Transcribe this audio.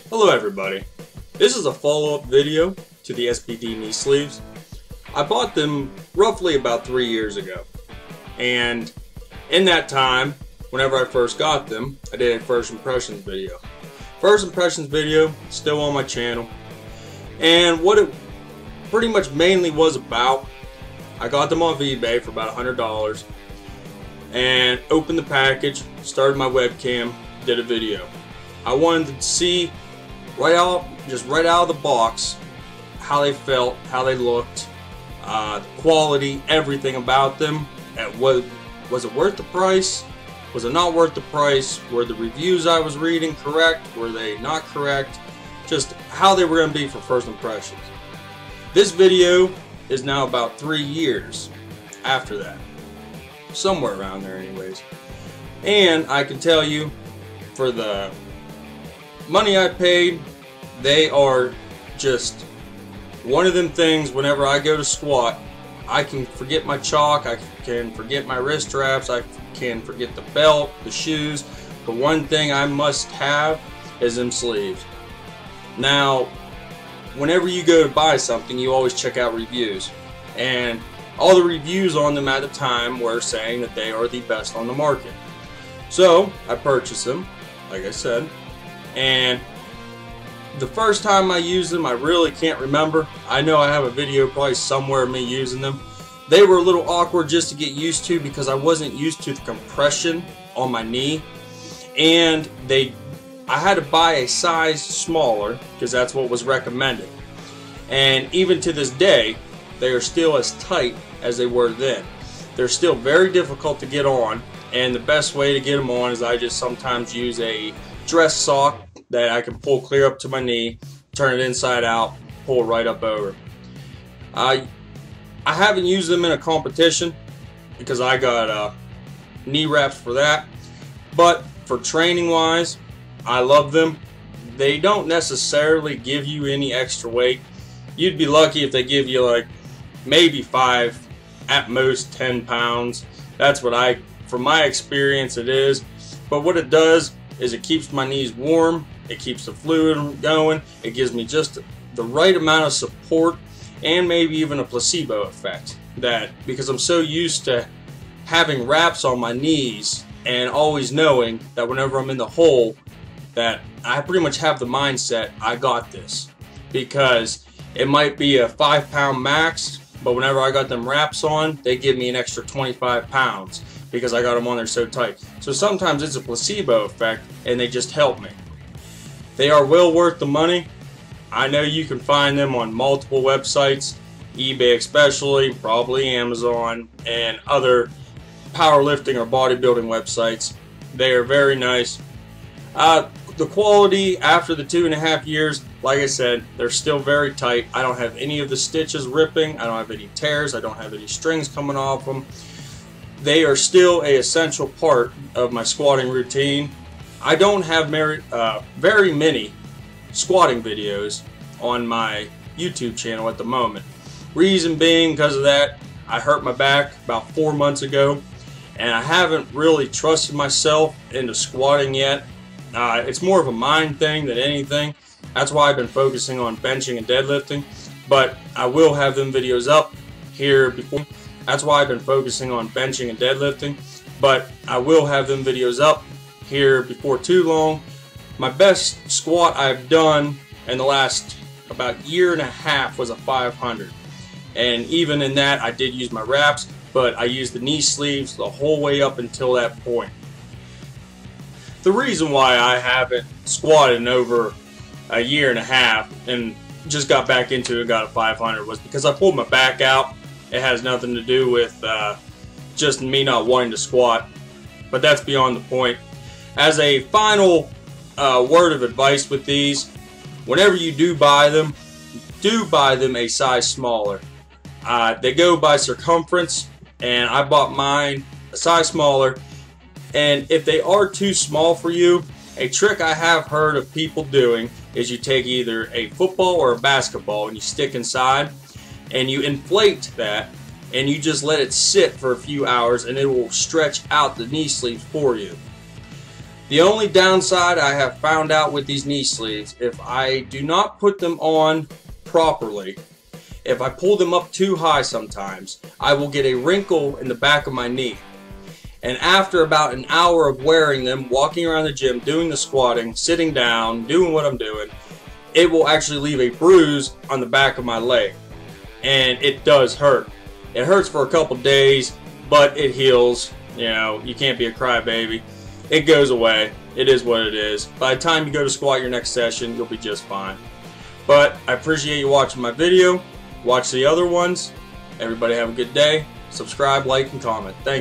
Hello everybody, this is a follow-up video to the SBD knee sleeves. I bought them roughly about 3 years ago, and in that time, whenever I first got them, I did a first impressions video. First impressions video, still on my channel, and what it pretty much mainly was about, I got them off eBay for about $100 and opened the package, started my webcam, did a video. I wanted to see right out of the box how they felt, how they looked, the quality, everything about them. Was it worth the price? Was it not worth the price? Were the reviews I was reading correct? Were they not correct? Just how they were going to be for first impressions. This video is now about 3 years after that. Somewhere around there anyways. And I can tell you, for the money I paid, they are just one of them things. Whenever I go to squat, I can forget my chalk, I can forget my wrist straps, I can forget the belt, the shoes. The one thing I must have is them sleeves. Now, whenever you go to buy something, you always check out reviews, and all the reviews on them at the time were saying that they are the best on the market. So I purchased them, like I said, and the first time I used them, I really can't remember. I know I have a video probably somewhere of me using them. They were a little awkward just to get used to because I wasn't used to the compression on my knee, and I had to buy a size smaller because that's what was recommended. And even to this day, they are still as tight as they were then. They're still very difficult to get on, and the best way to get them on is I just sometimes use a dress sock that I can pull clear up to my knee, turn it inside out, pull right up over. I haven't used them in a competition because I got knee wraps for that, but for training wise, I love them. They don't necessarily give you any extra weight. You'd be lucky if they give you like maybe 5, at most 10 pounds. That's what from my experience it is. But what it does is it keeps my knees warm, it keeps the fluid going, it gives me just the right amount of support, and maybe even a placebo effect. That because I'm so used to having wraps on my knees and always knowing that whenever I'm in the hole, that I pretty much have the mindset, I got this. Because it might be a 5-pound max, but whenever I got them wraps on, they give me an extra 25 pounds because I got them on there so tight. So sometimes it's a placebo effect and they just help me. They are well worth the money. I know you can find them on multiple websites, eBay especially, probably Amazon, and other powerlifting or bodybuilding websites. They are very nice. The quality after the 2.5 years, like I said, they're still very tight. I don't have any of the stitches ripping. I don't have any tears. I don't have any strings coming off them. They are still an essential part of my squatting routine. I don't have very many squatting videos on my YouTube channel at the moment. Reason being, because of that, I hurt my back about 4 months ago, and I haven't really trusted myself into squatting yet. It's more of a mind thing than anything. That's why I've been focusing on benching and deadlifting, but I will have them videos up here before. That's why I've been focusing on benching and deadlifting, but I will have them videos up here before too long. My best squat I've done in the last about 1.5 years was a 500, and even in that I did use my wraps, but I used the knee sleeves the whole way up until that point. The reason why I haven't squatted in over 1.5 years and just got back into it, got a 500, was because I pulled my back out. It has nothing to do with just me not wanting to squat, but that's beyond the point. As a final word of advice with these, whenever you do buy them a size smaller. They go by circumference, and I bought mine a size smaller. And if they are too small for you, a trick I have heard of people doing is you take either a football or a basketball and you stick inside and you inflate that and you just let it sit for a few hours, and it will stretch out the knee sleeves for you. The only downside I have found out with these knee sleeves, if I do not put them on properly, if I pull them up too high sometimes, I will get a wrinkle in the back of my knee. And after about an hour of wearing them, walking around the gym, doing the squatting, sitting down, doing what I'm doing, it will actually leave a bruise on the back of my leg. And it does hurt. It hurts for a couple days, but it heals. You know, you can't be a crybaby. It goes away. It is what it is. By the time you go to squat your next session, you'll be just fine. But I appreciate you watching my video. Watch the other ones. Everybody have a good day. Subscribe, like, and comment. Thank you.